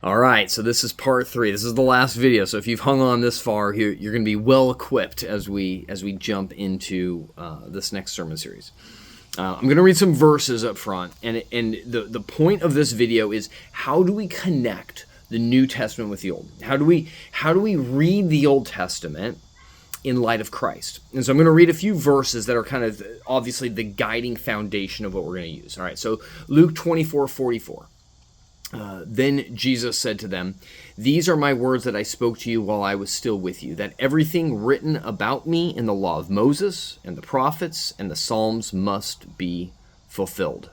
All right, so this is part 3. This is the last video. So if you've hung on this far, you're going to be well equipped as we jump into this next sermon series. I'm going to read some verses up front, and the point of this video is how do we connect the New Testament with the Old? How do we read the Old Testament in light of Christ? And so I'm going to read a few verses that are kind of obviously the guiding foundation of what we're going to use. All right, so Luke 24:44. Then Jesus said to them, "These are my words that I spoke to you while I was still with you, that everything written about me in the law of Moses and the prophets and the Psalms must be fulfilled."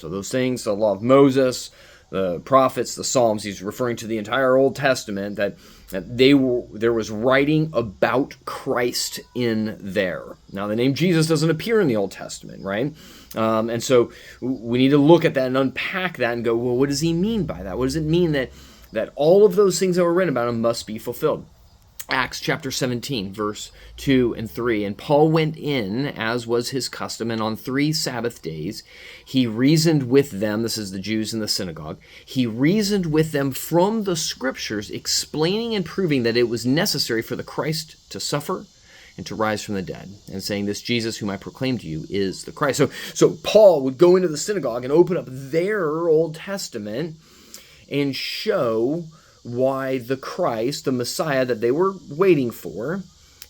So those things, the law of Moses, the prophets, the Psalms, he's referring to the entire Old Testament, that there was writing about Christ in there. Now, the name Jesus doesn't appear in the Old Testament, right? And so we need to look at that and unpack that and go, well, what does he mean by that? What does it mean that all of those things that were written about him must be fulfilled? Acts chapter 17, verse 2 and 3. "And Paul went in, as was his custom, and on 3 Sabbath days he reasoned with them," this is the Jews in the synagogue, "he reasoned with them from the Scriptures, explaining and proving that it was necessary for the Christ to suffer and to rise from the dead, and saying, 'This Jesus whom I proclaim to you is the Christ.'" So Paul would go into the synagogue and open up their Old Testament and show why the Christ, the Messiah that they were waiting for,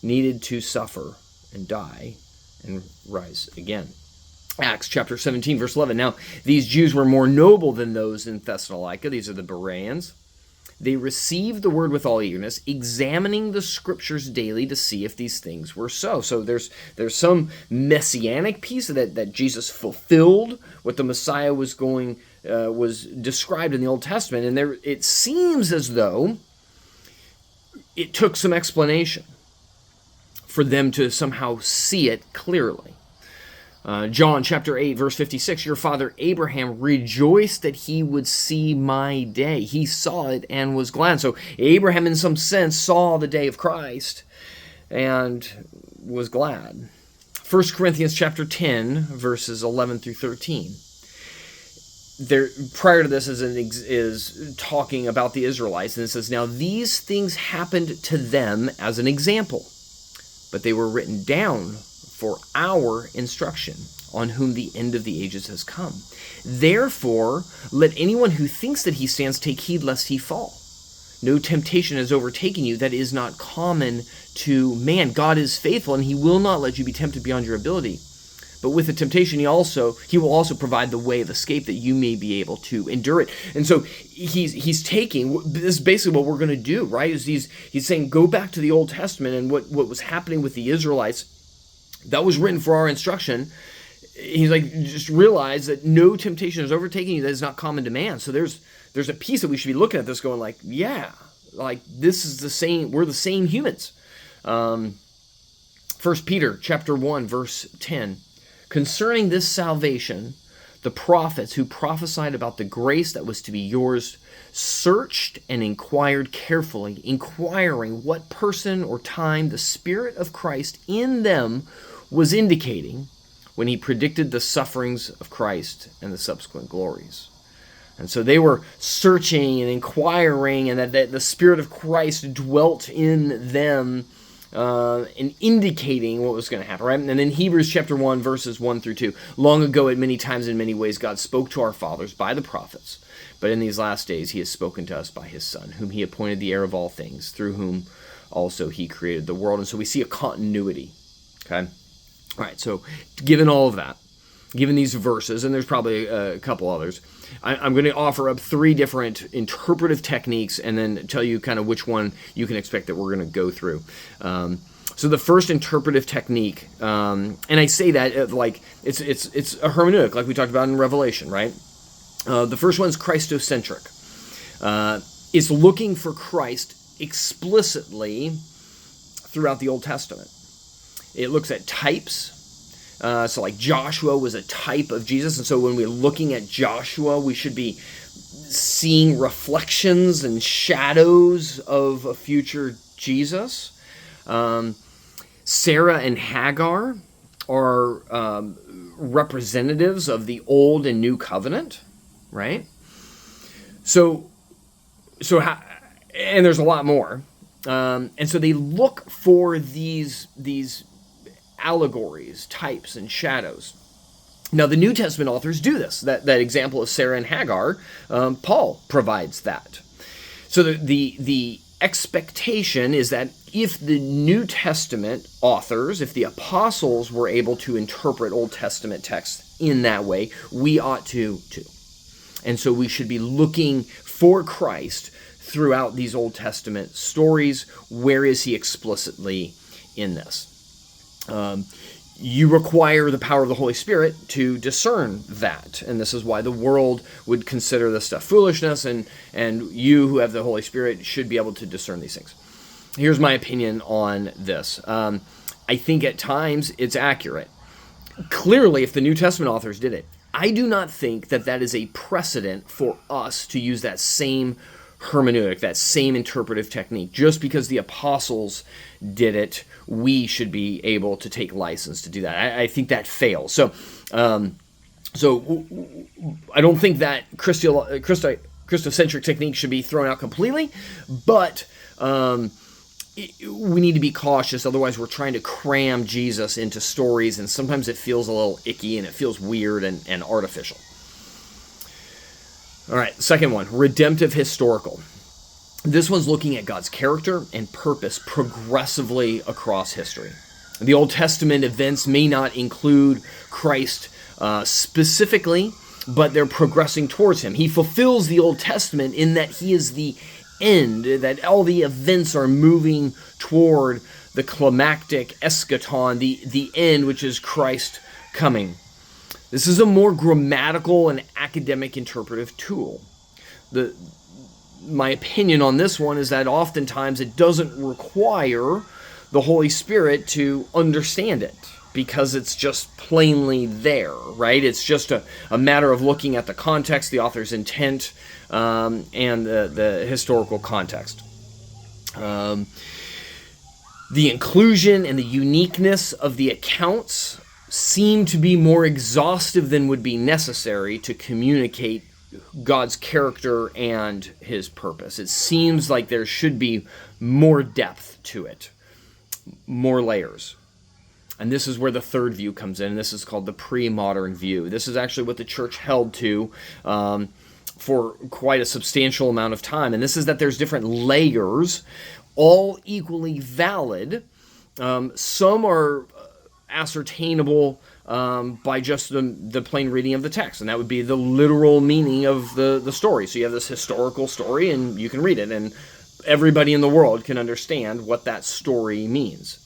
needed to suffer and die and rise again. Acts chapter 17, verse 11. "Now, these Jews were more noble than those in Thessalonica." These are the Bereans. "They received the word with all eagerness, examining the Scriptures daily to see if these things were so." So there's some messianic piece of that Jesus fulfilled what the Messiah was described in the Old Testament, and there it seems as though it took some explanation for them to somehow see it clearly. John chapter 8, verse 56, "Your father Abraham rejoiced that he would see my day. He saw it and was glad." So Abraham, in some sense, saw the day of Christ and was glad. 1 Corinthians chapter 10, verses 11 through 13. Prior to this is talking about the Israelites, and it says, "Now these things happened to them as an example, but they were written down for our instruction, on whom the end of the ages has come. Therefore, let anyone who thinks that he stands take heed lest he fall. No temptation has overtaken you that is not common to man. God is faithful, and he will not let you be tempted beyond your ability. But with the temptation, he will also provide the way of escape that you may be able to endure it." And so he's taking, this is basically what we're going to do, right? Is he's saying, go back to the Old Testament and what was happening with the Israelites. That was written for our instruction. He's like, just realize that no temptation is overtaking you that is not common to man. So there's a piece that we should be looking at this going like, yeah, like this is the same, we're the same humans. 1 Peter chapter 1, verse 10. "Concerning this salvation, the prophets who prophesied about the grace that was to be yours searched and inquired carefully, inquiring what person or time the Spirit of Christ in them was indicating when he predicted the sufferings of Christ and the subsequent glories." And so they were searching and inquiring, and that the Spirit of Christ dwelt in them, and indicating what was going to happen, right? And then Hebrews chapter 1, verses 1 through 2. "Long ago, at many times in many ways, God spoke to our fathers by the prophets. But in these last days, he has spoken to us by his Son, whom he appointed the heir of all things, through whom also he created the world." And so we see a continuity, okay? All right, so given all of that, given these verses, and there's probably a couple others, I'm going to offer up 3 different interpretive techniques and then tell you kind of which one you can expect that we're going to go through. So the first interpretive technique, and I say that like it's a hermeneutic, like we talked about in Revelation, right? The first one is Christocentric. It's looking for Christ explicitly throughout the Old Testament. It looks at types. So like Joshua was a type of Jesus, and so when we're looking at Joshua, we should be seeing reflections and shadows of a future Jesus. Sarah and Hagar are representatives of the Old and New Covenant, right? So and there's a lot more. And so they look for these allegories, types, and shadows. Now, the New Testament authors do this. That example of Sarah and Hagar, Paul provides that. So the expectation is that if the New Testament authors, if the apostles were able to interpret Old Testament texts in that way, we ought to too. And so we should be looking for Christ throughout these Old Testament stories. Where is he explicitly in this? You require the power of the Holy Spirit to discern that. And this is why the world would consider this stuff foolishness, and you who have the Holy Spirit should be able to discern these things. Here's my opinion on this. I think at times it's accurate. Clearly, if the New Testament authors did it, I do not think that that is a precedent for us to use that same hermeneutic, that same interpretive technique. Just because the apostles did it, we should be able to take license to do that. I think that fails. So I don't think that Christocentric technique should be thrown out completely, but we need to be cautious. Otherwise, we're trying to cram Jesus into stories, and sometimes it feels a little icky and it feels weird and artificial. All right, second one, redemptive historical. This one's looking at God's character and purpose progressively across history. The Old Testament events may not include Christ specifically, but they're progressing towards him. He fulfills the Old Testament in that he is the end, that all the events are moving toward the climactic eschaton, the end, which is Christ coming. This is a more grammatical and academic interpretive tool. My opinion on this one is that oftentimes it doesn't require the Holy Spirit to understand it, because it's just plainly there, right? It's just a matter of looking at the context, the author's intent, and the historical context. The inclusion and the uniqueness of the accounts seem to be more exhaustive than would be necessary to communicate God's character and his purpose. It seems like there should be more depth to it, more layers. And this is where the third view comes in, and this is called the pre-modern view. This is actually what the church held to for quite a substantial amount of time. And this is that there's different layers, all equally valid. Some are ascertainable by just the plain reading of the text, and that would be the literal meaning of the story. So you have this historical story, and you can read it, and everybody in the world can understand what that story means.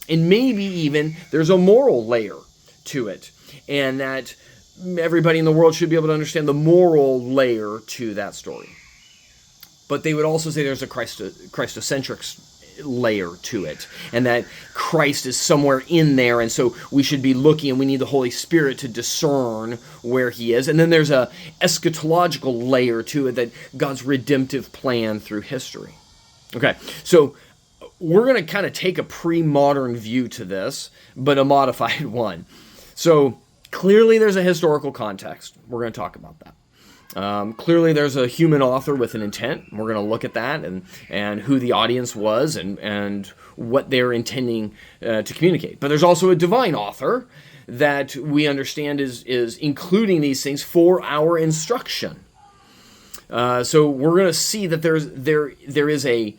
And maybe even there's a moral layer to it, and that everybody in the world should be able to understand the moral layer to that story. But they would also say there's a Christocentric layer to it, and that Christ is somewhere in there, and so we should be looking, and we need the Holy Spirit to discern where he is. And then there's a eschatological layer to it, that God's redemptive plan through history. Okay, so we're going to kind of take a pre-modern view to this, but a modified one. So clearly there's a historical context. We're going to talk about that. Clearly there's a human author with an intent. We're going to look at that and who the audience was and what they're intending to communicate. But there's also a divine author that we understand is including these things for our instruction. So we're going to see that there is a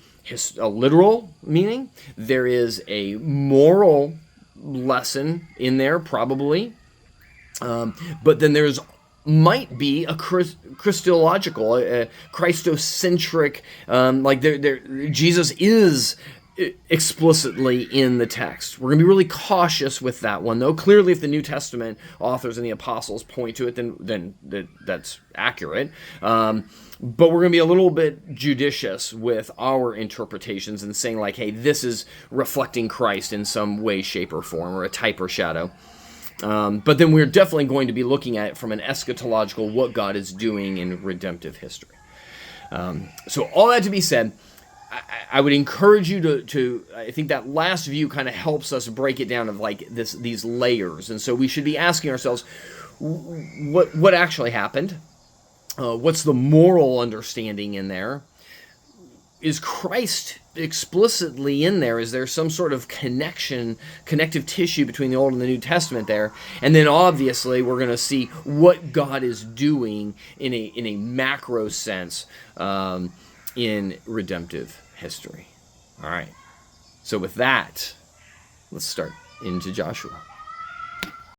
literal meaning. There is a moral lesson in there, probably. But then there's might be a Christological, a Christocentric, Jesus is explicitly in the text. We're going to be really cautious with that one, though. Clearly, if the New Testament authors and the apostles point to it, then that's accurate. But we're going to be a little bit judicious with our interpretations and saying, like, hey, this is reflecting Christ in some way, shape, or form, or a type or shadow. But then we're definitely going to be looking at it from an eschatological, what God is doing in redemptive history. So all that to be said, I would encourage you to I think that last view kind of helps us break it down of like these layers. And so we should be asking ourselves, what actually happened? What's the moral understanding in there? is Christ explicitly in there? Is there some sort of connective tissue between the Old and the New Testament there? And then obviously we're going to see what God is doing in a macro sense in redemptive history. All right. So with that, let's start into Joshua.